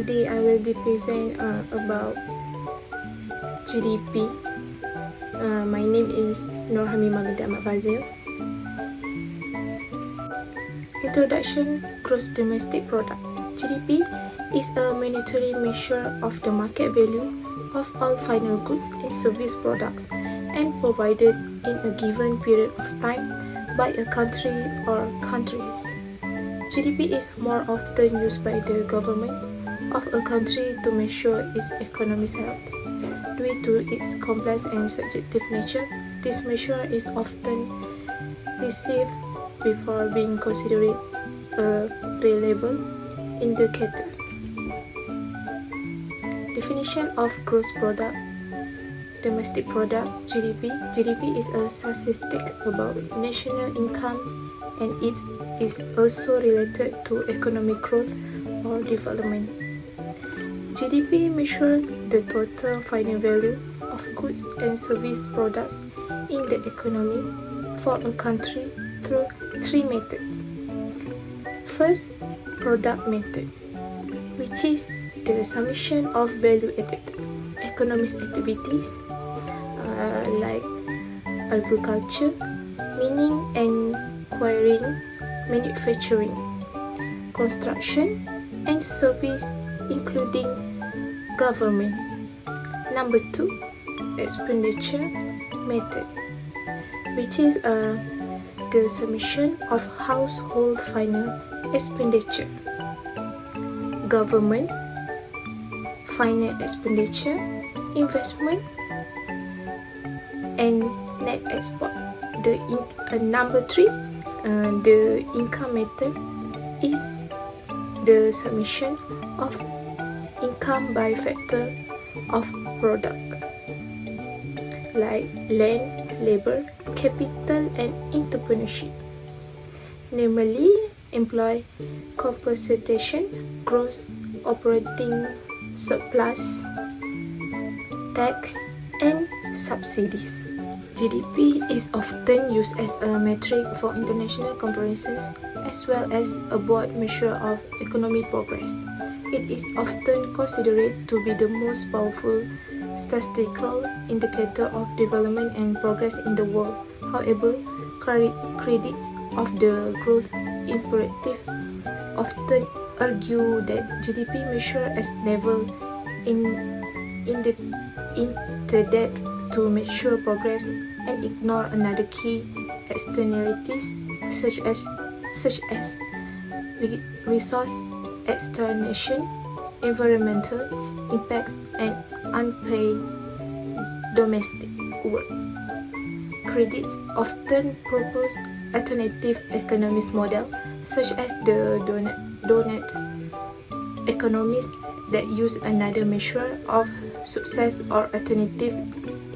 Today I will be present about GDP. My name is Nur Hamimah binti Ahmad Fazil. Introduction: Gross Domestic Product. GDP is a monetary measure of the market value of all final goods and service products and provided in a given period of time by a country or countries. GDP is more often used by the government of a country to measure its economic health. Due to its complex and subjective nature, this measure is often received before being considered a reliable indicator. Definition of gross product, domestic product, GDP. GDP is a statistic about national income, and it is also related to economic growth or development. GDP measures the total final value of goods and service products in the economy for a country through three methods. First, product method, which is the summation of value-added economic activities like agriculture, mining and quarrying, manufacturing, construction, and service including government. Number 2, expenditure method, which is the summation of household final expenditure, government final expenditure, investment, and net export. Number 3, the income method is the summation of income by factor of product like land, labor, capital, and entrepreneurship. Namely, employ, compensation, gross operating surplus, tax, and subsidies. GDP is often used as a metric for international comparisons as well as a broad measure of economic progress. It is often considered to be the most powerful statistical indicator of development and progress in the world. However, critics of the growth imperative often argue that GDP measure as never intended to measure progress and ignore another key externalities such as resource extraction, environmental impacts, and unpaid domestic work. Critics often propose alternative economic models such as the donut economies that use another measure of success or alternative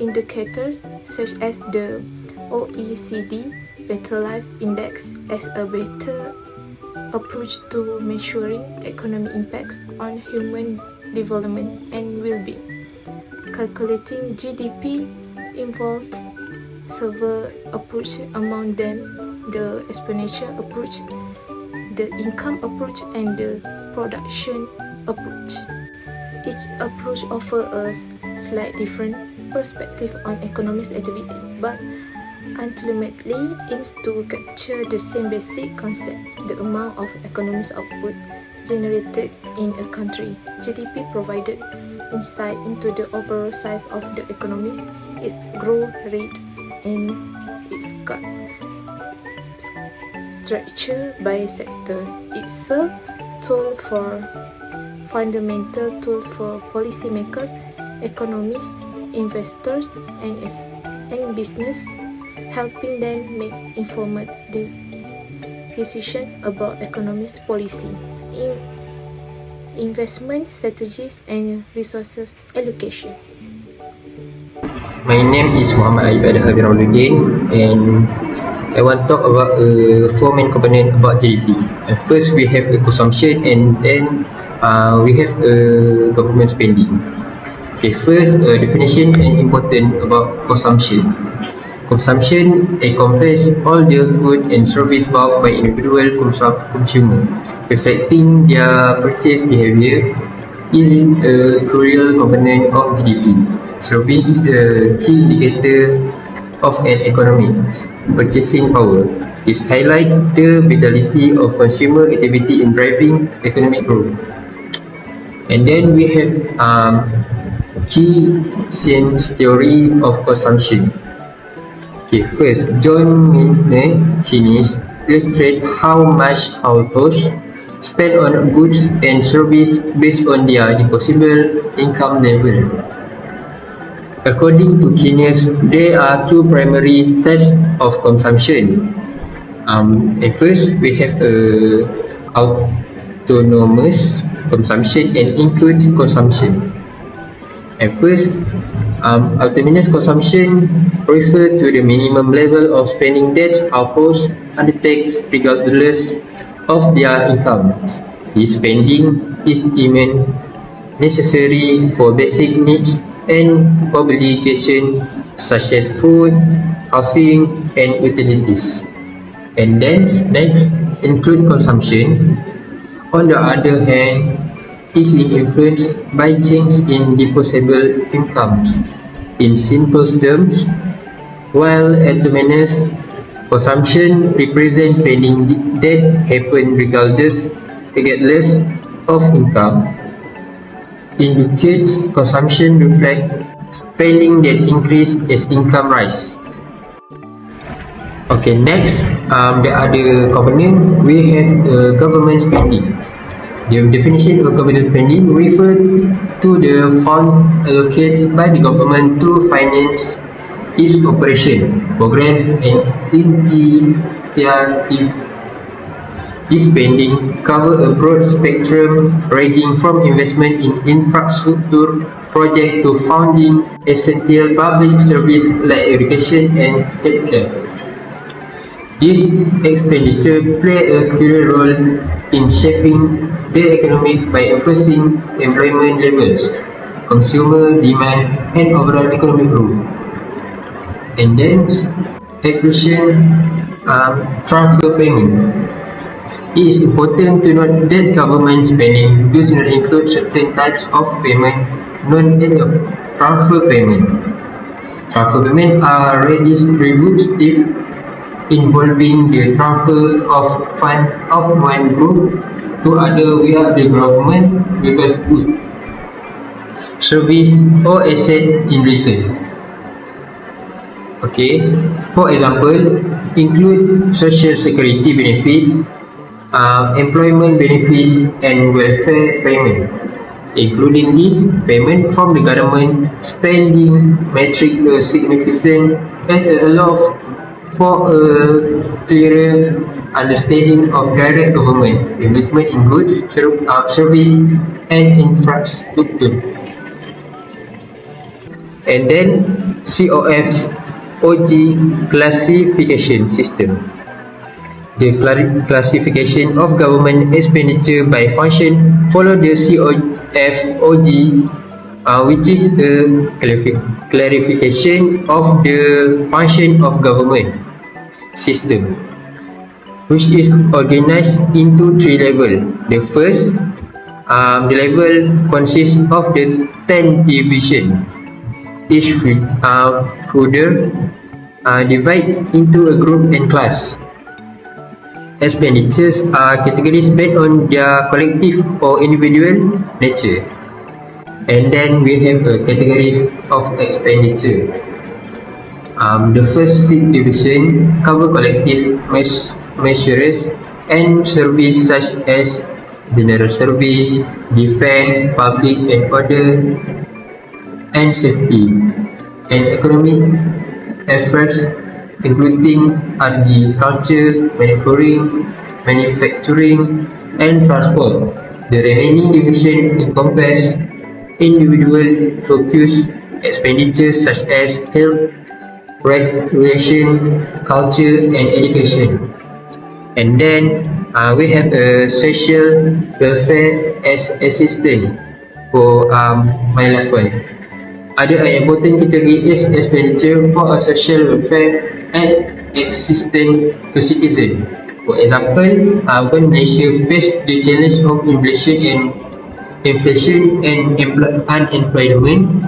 indicators such as the OECD Better Life Index as a better approach to measuring economic impacts on human development and well-being. Calculating GDP involves several approaches, among them the exponential approach, the income approach, and the production approach. Each approach offers a slightly different perspective on economic activity, but ultimately aims to capture the same basic concept: the amount of economic output generated in a country. GDP provided insight into the overall size of the economy, its growth rate, and its structure by sector. It's a fundamental tool for policymakers, economists, investors, and business, helping them make informed decisions about economic policy, investment strategies, and resources allocation. My name is Muhammad Hafirda Akma, and I want to talk about 4 main components about GDP. First, we have consumption, and then we have government spending. Okay, first, definition and important about consumption. Consumption encompasses all the goods and services bought by individual consumer, reflecting their purchase behavior is a crucial component of GDP. Service is a key indicator of an economy's purchasing power. It highlights the vitality of consumer activity in driving economic growth. And then we have key science theory of consumption. Okay, first, John Keynes illustrate how much households spend on goods and services based on their disposable income level. According to Keynes, there are two primary types of consumption. At first, we have autonomous consumption and include consumption. At first, autonomous consumption refers to the minimum level of spending that households undertakes regardless of their incomes. This spending is deemed necessary for basic needs and obligations such as food, housing, and utilities. And then next, include consumption. On the other hand, is influenced by changes in disposable incomes. In simple terms, while autonomous consumption represents spending that happens regardless of income, indicates consumption reflects spending that increase as income rise. Okay, next, the other component we have government spending. The definition of government spending refers to the fund allocated by the government to finance its operation, programs, and initiatives. This spending covers a broad spectrum ranging from investment in infrastructure projects to funding essential public services like education and healthcare. This expenditure plays a crucial role in shaping the economy by influencing employment levels, consumer demand, and overall economic growth. And then, accretion transfer payment. It is important to note that government spending does not include certain types of payment known as transfer payment. Transfer payments are redistributive, involving the transfer of funds of one group to other via the government reverse good, service or asset in return. Okay, for example, include social security benefit, employment benefit, and welfare payment. Including this, payment from the government spending metric a significant as a lot for a clearer understanding of direct government investment in goods, service, and infrastructure. And then COF-OG classification system. The classification of government expenditure by function follow the COF-OG, which is a clarification of the function of government system, which is organized into three levels. The first, the level consists of the 10 divisions, each further divided into a group and class. Expenditures are categorized based on their collective or individual nature. And then we have a categories of expenditure. The first 6 division cover collective measures and service such as general service, defense, public and order, and safety, and economic efforts including agriculture, manufacturing, and transport. The remaining division encompass individual focused expenditures such as health, recreation, culture, and education. And then we have a social welfare as assistance for my last point. Other important category is expenditure for a social welfare and assistance to citizens. For example, when Malaysia faced the challenge of inflation and inflation and employment,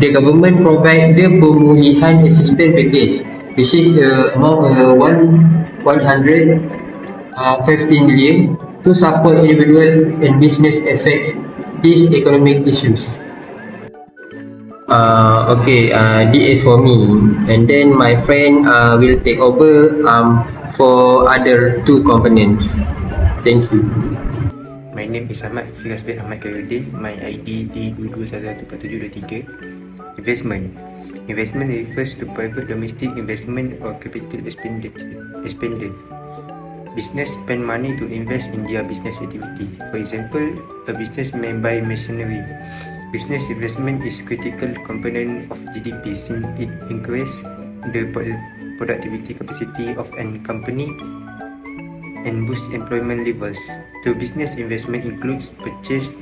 the government provide the pemulihan assistance package, which is amount 115 million to support individual and business affects these economic issues. Okay, this is for me, and then my friend will take over for other two components. Thank you. My name is Hafirda Akma. My ID D22114723. Investment refers to private domestic investment or capital expenditure. Business spend money to invest in their business activity. For example, a business may buy machinery. Business investment is critical component of GDP since it increases the productivity capacity of a company and boosts employment levels. So business investment includes purchase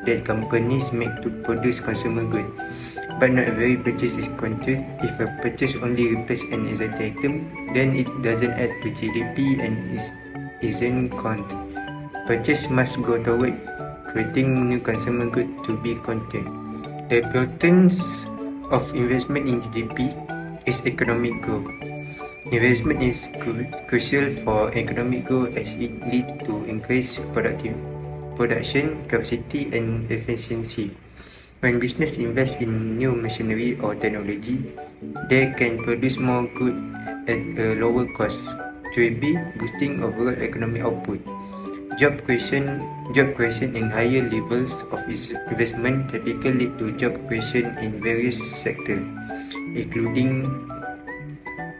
that companies make to produce consumer goods. But not every purchase is counted. If a purchase only replaces an existing item, then it doesn't add to GDP and isn't counted. Purchase must go toward creating new consumer goods to be counted. The importance of investment in GDP is economic growth. Investment is crucial for economic growth as it leads to increased production capacity and efficiency. When business invests in new machinery or technology, they can produce more goods at a lower cost, thereby boosting overall economic output. Job creation and higher levels of investment typically lead to job creation in various sectors, including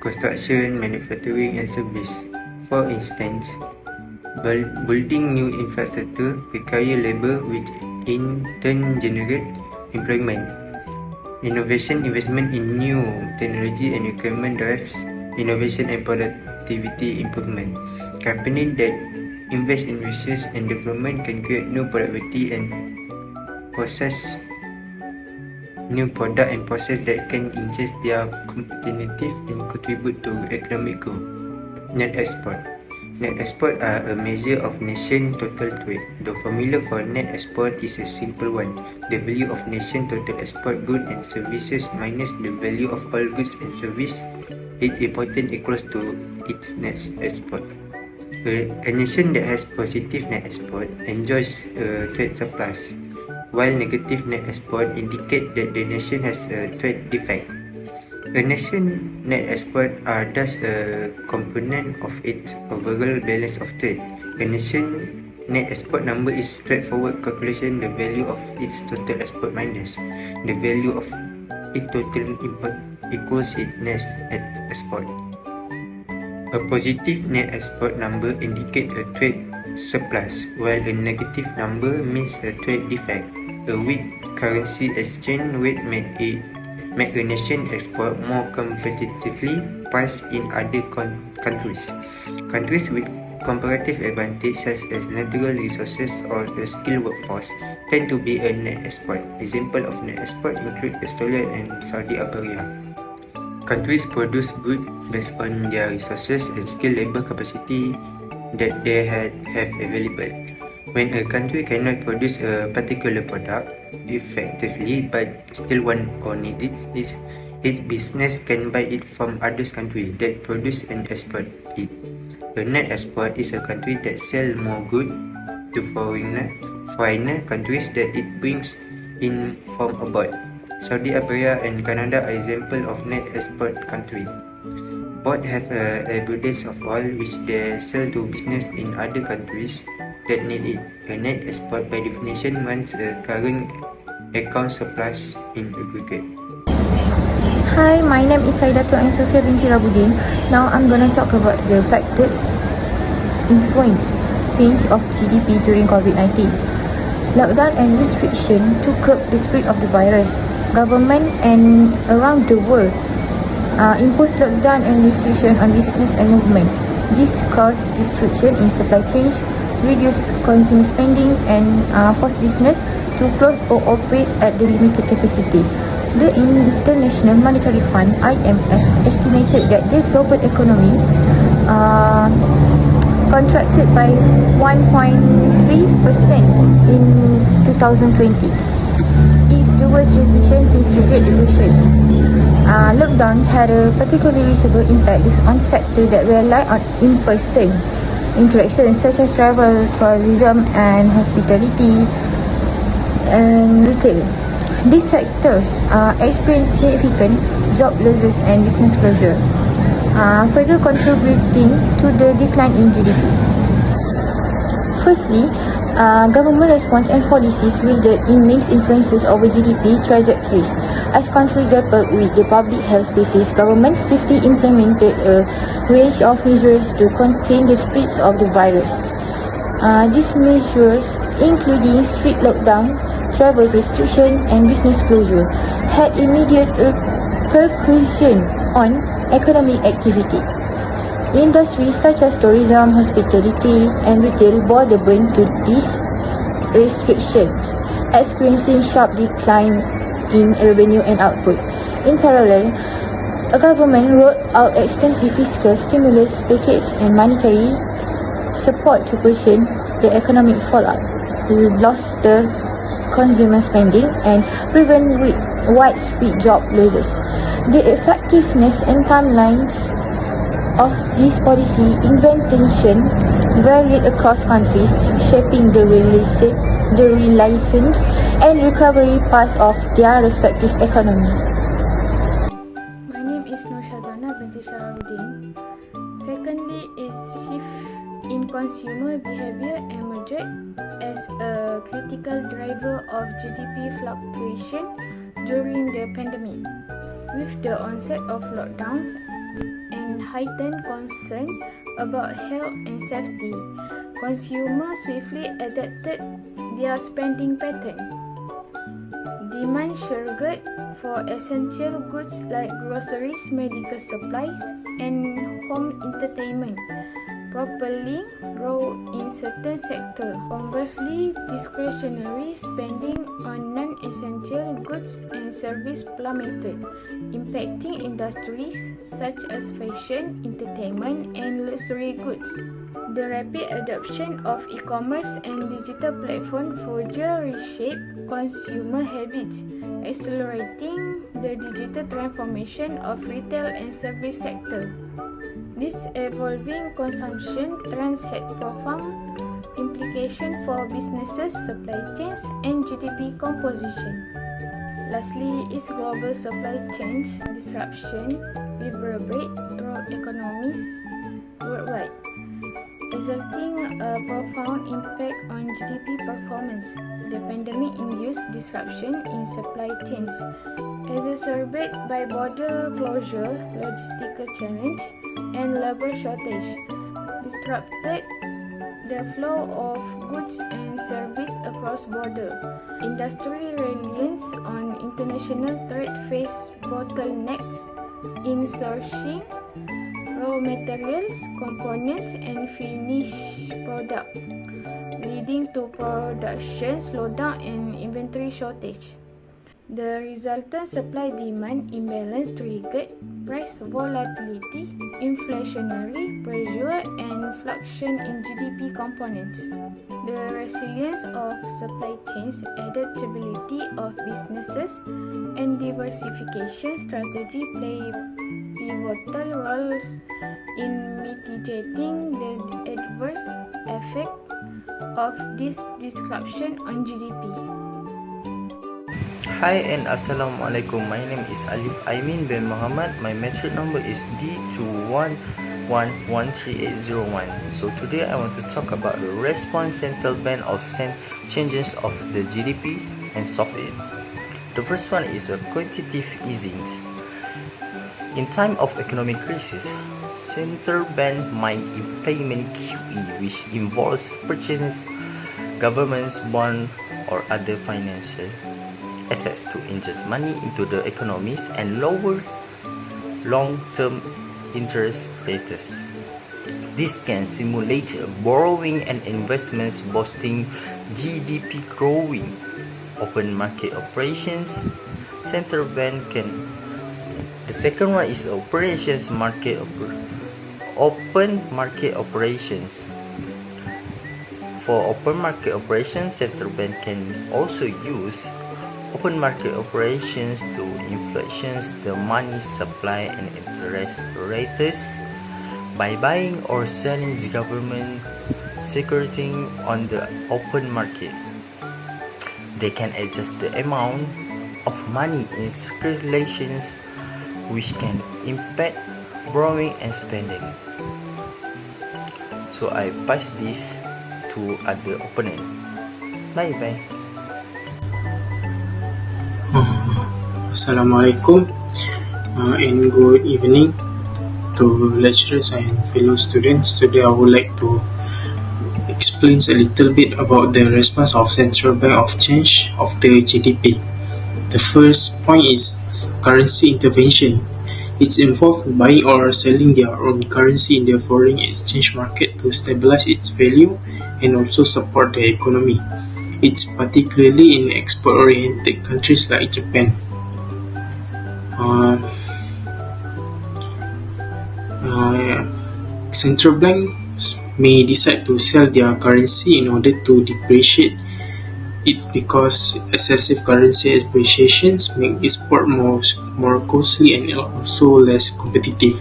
construction, manufacturing, and service. For instance, building new infrastructure requires labor, which in turn generates employment. Innovation investment in new technology and equipment drives innovation and productivity improvement. Companies that invest in research and development can create new productivity and process new product and process that can enhance their competitiveness and contribute to economic growth. Net export. Net export are a measure of nation total trade. The formula for net export is a simple one. The value of nation total export goods and services minus the value of all goods and services it imported equals to its net export. A nation that has positive net export enjoys a trade surplus, while negative net export indicates that the nation has a trade deficit. A nation's net export are thus a component of its overall balance of trade. A nation's net export number is straightforward calculation. The value of its total export minus the value of its total import equals its net export. A positive net export number indicates a trade surplus, while a negative number means a trade deficit. A weak currency exchange rate make a nation export more competitively priced in other countries. Countries with comparative advantage such as natural resources or a skilled workforce tend to be a net export. Example of net export include Australia and Saudi Arabia. Countries produce goods based on their resources and skilled labor capacity that they have available. When a country cannot produce a particular product effectively but still want or need it, its business can buy it from other countries that produce and export it. A net export is a country that sells more goods to foreigner countries that it brings in from abroad. Saudi Arabia and Canada are examples of net export countries. Both have abundance of oil which they sell to business in other countries that need it. A net export by definition runs a current account surplus in aggregate. Hi, my name is Saidatu and Sofia binti Rabudin. Now I'm gonna talk about the factor influence change of GDP during COVID-19. Lockdown and restriction to curb the spread of the virus. Government and around the world imposed lockdown and restriction on business and movement. This caused disruption in supply chains, reduced consumer spending, and forced business to close or operate at the limited capacity. The International Monetary Fund (IMF) estimated that the global economy contracted by 1.3% in 2020. It's the worst recession since the Great Depression. Lockdown had a particularly severe impact on sectors that rely on in-person interactions such as travel, tourism and hospitality and retail. These sectors experienced significant job losses and business closure, further contributing to the decline in GDP. Firstly, government response and policies wielded immense influences over GDP trajectories. As country grappled with the public health crisis, government swiftly implemented a range of measures to contain the spread of the virus. These measures, including strict lockdown, travel restriction and business closure, had immediate repercussion on economic activity. Industries such as tourism, hospitality and retail bore the brunt to these restrictions, experiencing sharp decline in revenue and output. In parallel, a government rolled out extensive fiscal stimulus package and monetary support to cushion the economic fallout, bolster consumer spending and prevent widespread job losses. The effectiveness and timelines of this policy intervention varied across countries, shaping the resilience and recovery paths of their respective economy. My name is Nur Shazana binti Sharafuddin. Secondly is shift in consumer behavior emerged as a critical driver of GDP fluctuation during the pandemic. With the onset of lockdowns and heightened concern about health and safety, consumers swiftly adapted their spending pattern. Demand surged for essential goods like groceries, medical supplies, and home entertainment, propelling growth in certain sectors. Conversely, discretionary spending on non-essential goods and services plummeted, impacting industries such as fashion, entertainment, and luxury goods. The rapid adoption of e-commerce and digital platforms further reshaped consumer habits, accelerating the digital transformation of retail and service sector. This evolving consumption trends had profound implications for businesses, supply chains, and GDP composition. Lastly, is global supply chain disruption reverberate through economies worldwide, resulting a profound impact on GDP performance. The pandemic-induced disruption in supply chains, exacerbated by border closure, logistical challenge, and labor shortage, disrupted the flow of goods and services across borders. Industry reliance on international trade faced bottlenecks in sourcing raw materials, components, and finished products, leading to production slowdown and inventory shortage. The resultant supply-demand imbalance triggered price volatility, inflationary pressure, and fluctuation in GDP components. The resilience of supply chains, adaptability of businesses, and diversification strategy play pivotal roles in mitigating the adverse effect of this disruption on GDP. Hi and Assalamualaikum. My name is Alif Aimin bin Muhammad. My metric number is D211138001. So today I want to talk about the response central bank of changes of the GDP and solve it. The first one is a quantitative easing. In time of economic crisis, central bank might implement QE, which involves purchasing government's bond or other financial assets to inject money into the economies and lower long-term interest rates. This can simulate borrowing and investments, boosting GDP growing. Open market operations. Central bank can. The second one is operations market. Open market operations. For open market operations, central bank can also use open market operations to inflate the money supply and interest rates by buying or selling government securities on the open market. They can adjust the amount of money in circulation, which can impact borrowing and spending. So I pass this to other opponent. Bye bye. Assalamualaikum and good evening to lecturers and fellow students. Today I would like to explain a little bit about the response of Central Bank of change of the GDP. The first point is currency intervention. It's involved buying or selling their own currency in the foreign exchange market to stabilize its value and also support the economy. It's particularly in export-oriented countries like Japan. Central banks may decide to sell their currency in order to depreciate it because excessive currency appreciations make export more costly and also less competitive.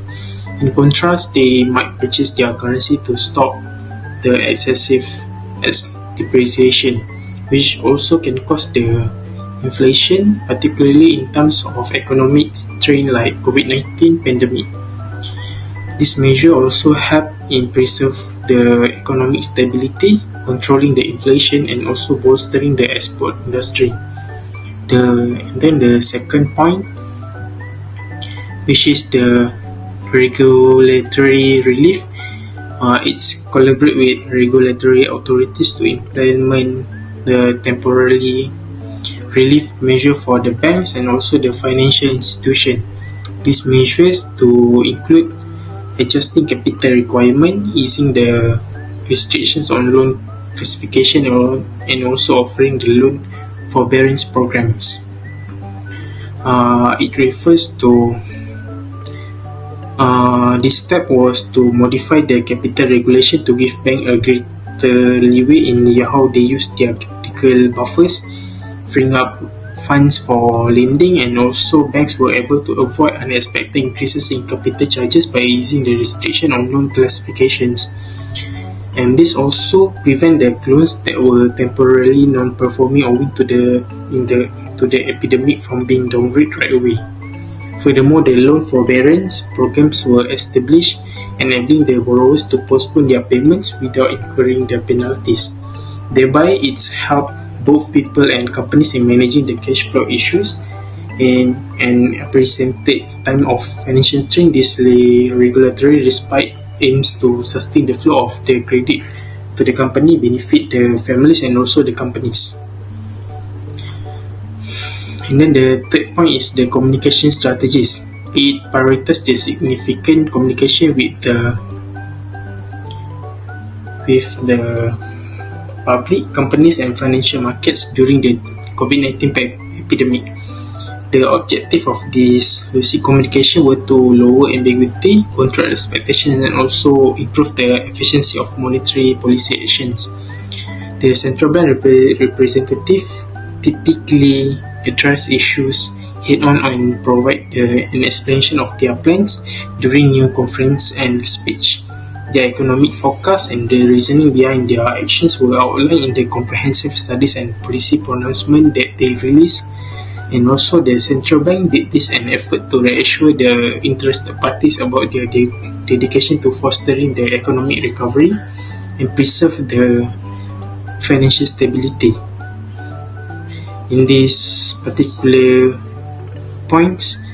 In contrast, they might purchase their currency to stop the excessive depreciation, which also can cause the inflation, particularly in times of economic strain like COVID-19 pandemic. This measure also help in preserve the economic stability, controlling the inflation and also bolstering the export industry. Then the second point, which is the regulatory relief. It's collaborate with regulatory authorities to implement the temporary relief measure for the banks and also the financial institution. These measures to include adjusting capital requirement, easing the restrictions on loan classification and also offering the loan forbearance programs. It refers to this step was to modify the capital regulation to give banks a greater leeway in how they use their capital buffers, freeing up funds for lending, and also banks were able to avoid unexpected increases in capital charges by easing the restriction on loan classifications. And this also prevent the loans that were temporarily non-performing owing to the epidemic from being downgraded right away. Furthermore, the loan forbearance programs were established, enabling the borrowers to postpone their payments without incurring the penalties. Thereby, it's helped both people and companies in managing the cash flow issues in an unprecedented time of financial strain. This regulatory respite aims to sustain the flow of the credit to the company, benefit the families and also the companies. And then the third point is the communication strategies. It prioritizes the significant communication with the public, companies and financial markets during the COVID-19 epidemic. The objective of this communication were to lower ambiguity, control expectations and also improve the efficiency of monetary policy actions. The central bank representative typically address issues head-on and provide an explanation of their plans during new conference and speech. Their economic forecast and the reasoning behind their actions were outlined in the comprehensive studies and policy pronouncement that they released. And also the central bank did this an effort to reassure the interested parties about their dedication to fostering the economic recovery and preserve the financial stability. In these particular points,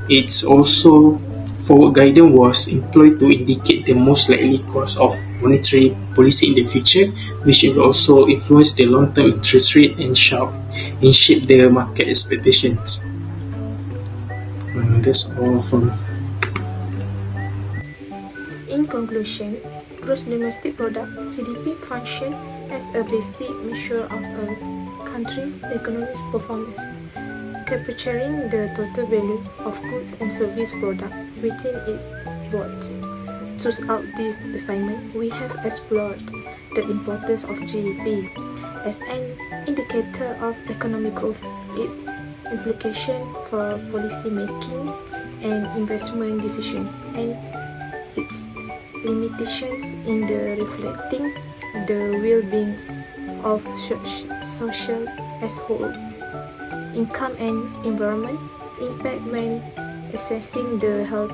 it's also forward guidance was employed to indicate the most likely course of monetary policy in the future, which will also influence the long-term interest rate and shape the market expectations. That's all from. In conclusion, gross domestic product (GDP) function as a basic measure of a country's economic performance, capturing the total value of goods and service product within its borders. choose out this assignment, we have explored the importance of GDP as an indicator of economic growth, its implication for policy making and investment decision, and its limitations in the reflecting the well-being of social as whole. Income and environment impact when assessing the health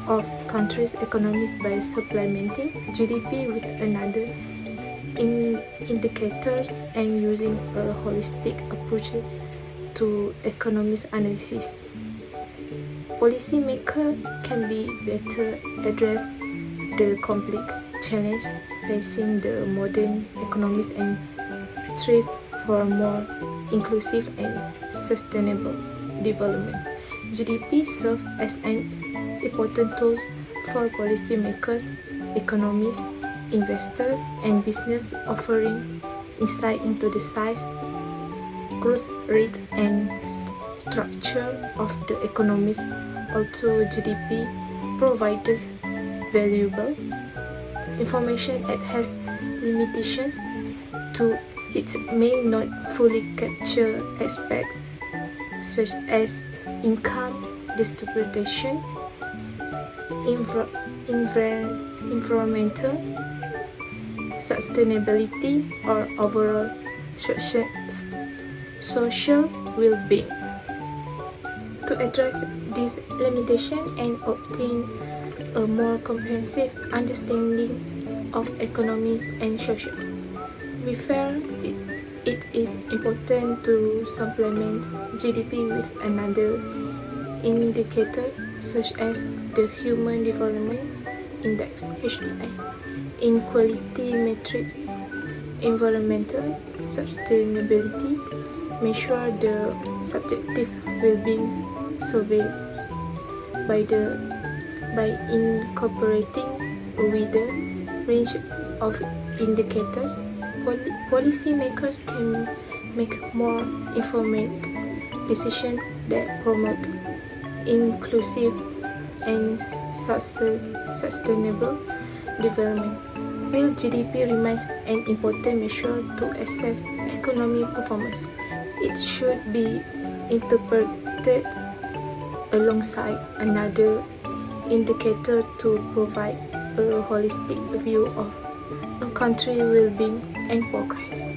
of countries' economies by supplementing GDP with another indicator and using a holistic approach to economics analysis. Policymakers can be better address the complex challenge facing the modern economies and strive for more inclusive and sustainable development. GDP serves as an important tool for policymakers, economists, investors, and business, offering insight into the size, growth rate, and structure of the economies. Although GDP provides valuable information, it has limitations to it may not fully capture aspects such as income distribution, environmental sustainability, or overall social well-being. To address these limitations and obtain a more comprehensive understanding of economics and social, we feel it is important to supplement GDP with another indicator such as the Human Development Index (HDI), inequality matrix, environmental sustainability, measure the subjective well-being surveys by incorporating a wider range of indicators. Policymakers can make more informed decisions that promote inclusive and sustainable development. While GDP remains an important measure to assess economic performance, it should be interpreted alongside another indicator to provide a holistic view of a country's well-being and progress.